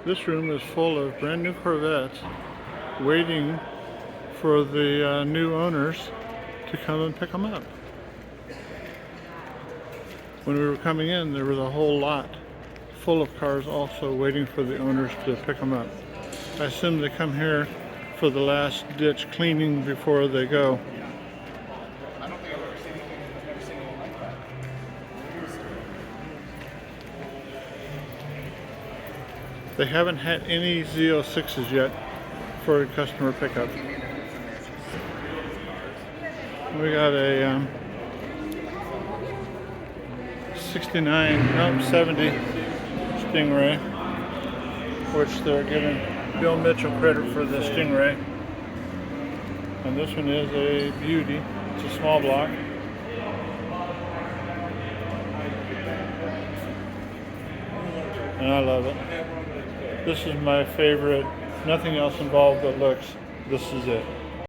This room is full of brand new Corvettes waiting for the new owners to come and pick them up. When we were coming in, there was a whole lot full of cars also waiting for the owners to pick them up. I assume they come here for the last ditch cleaning before they go. They haven't had any Z06s yet for a customer pickup. We got a 70 Stingray, which they're giving Bill Mitchell credit for the Stingray. And this one is a beauty. It's a small block. And I love it. This is my favorite. Nothing else involved but looks. This is it.